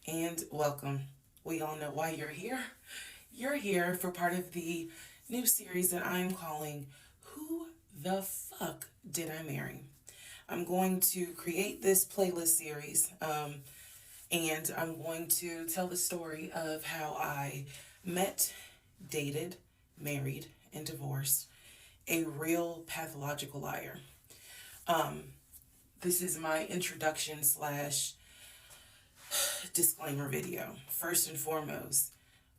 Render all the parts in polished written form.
and welcome. We all know why you're here. You're here for part of the new series that I'm calling Who the Fuck Did I Marry? I'm going to create this playlist series and I'm going to tell the story of how I met, dated, married, and divorced a real pathological liar. This is my introduction slash disclaimer video. First and foremost,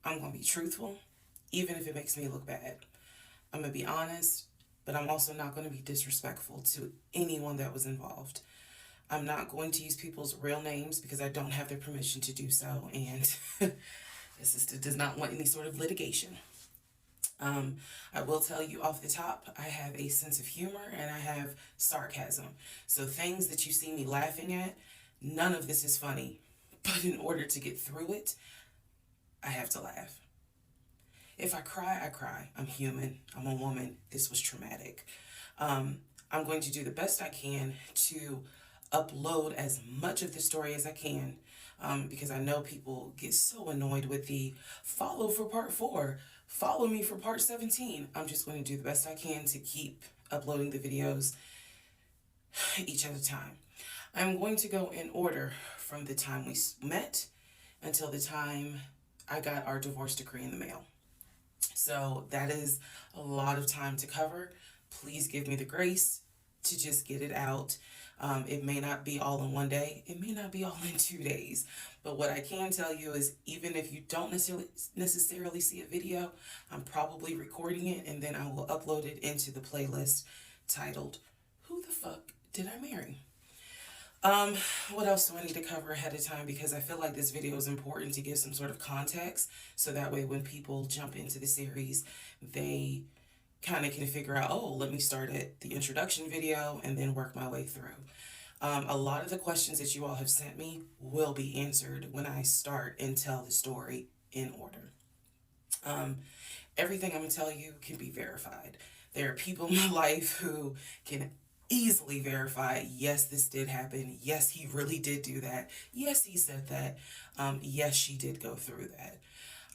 I'm going to be truthful, even if it makes me look bad. I'm going to be honest, but I'm also not going to be disrespectful to anyone that was involved. I'm not going to use people's real names because I don't have their permission to do so, and the sister does not want any sort of litigation. I will tell you off the top, I have a sense of humor and I have sarcasm. So things that you see me laughing at, none of this is funny. But in order to get through it, I have to laugh. If I cry, I cry. I'm human. I'm a woman. This was traumatic. I'm going to do the best I can to upload as much of the story as I can because I know people get so annoyed with the follow for part 4, follow me for part 17. I'm just going to do the best I can to keep uploading the videos each at a time. I'm going to go in order from the time we met until the time I got our divorce decree in the mail. So that is a lot of time to cover. Please give me the grace to just get it out. It may not be all in one day. It may not be all in 2 days. But what I can tell you is even if you don't necessarily see a video, I'm probably recording it and then I will upload it into the playlist titled, Who the Fuck Did I Marry? What else do I need to cover ahead of time? Because I feel like this video is important to give some sort of context so that way when people jump into the series, they kind of can figure out, oh, let me start at the introduction video and then work my way through. A lot of the questions that you all have sent me will be answered when I start and tell the story in order. Everything I'm going to tell you can be verified. There are people in my life who can easily verify, yes, this did happen. Yes, he really did do that. Yes, he said that. Yes, she did go through that.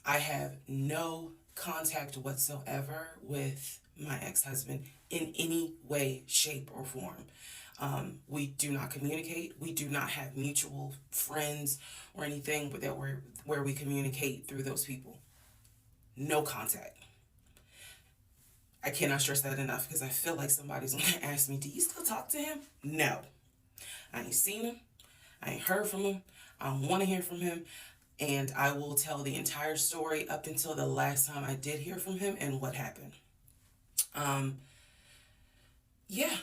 I have no contact whatsoever with my ex-husband in any way, shape, or form. We do not communicate. We do not have mutual friends or anything where we communicate through those people. No contact. I cannot stress that enough because I feel like somebody's going to ask me, do you still talk to him? No. I ain't seen him. I ain't heard from him. I don't want to hear from him. And I will tell the entire story up until the last time I did hear from him and what happened. Yeah,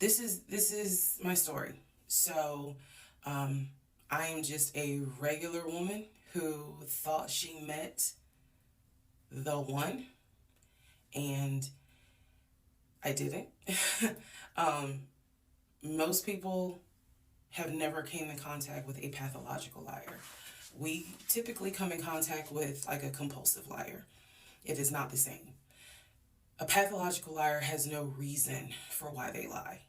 this is my story. So, I am just a regular woman who thought she met the one, and I didn't. Most people have never came in contact with a pathological liar. We typically come in contact with like a compulsive liar. It is not the same. A pathological liar has no reason for why they lie.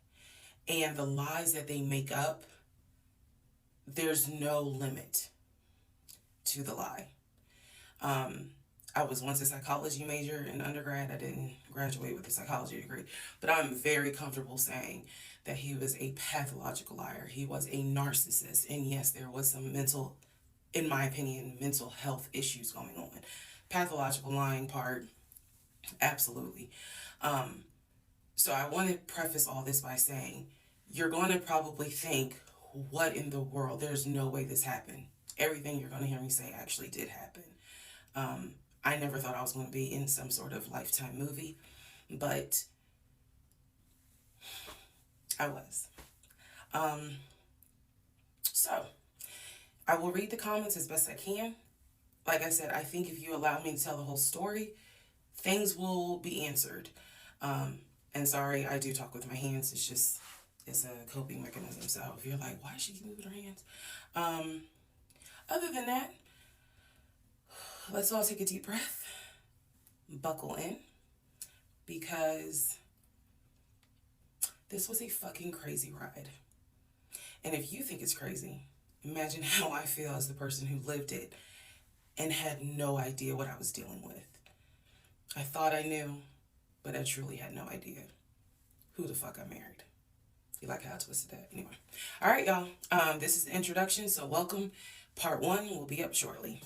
And the lies that they make up, there's no limit to the lie. I was once a psychology major in undergrad. I didn't graduate with a psychology degree, but I'm very comfortable saying that he was a pathological liar. He was a narcissist. And yes, there was some mental, in my opinion, mental health issues going on. Pathological lying part, absolutely. So I want to preface all this by saying, you're going to probably think, what in the world? There's no way this happened. Everything you're going to hear me say actually did happen. I never thought I was going to be in some sort of Lifetime movie, but I was. So I will read the comments as best I can. Like I said, I think if you allow me to tell the whole story, things will be answered. And sorry, I do talk with my hands. It's a coping mechanism. So if you're like, why is she moving her hands? Other than that, let's all take a deep breath, buckle in, because this was a fucking crazy ride. And if you think it's crazy, Imagine how I feel as the person who lived it and had no idea what I was dealing with. I thought I knew, but I truly had no idea who the fuck I married. You like how I twisted that? Anyway. All right, y'all. This is the introduction, so welcome. Part 1 will be up shortly.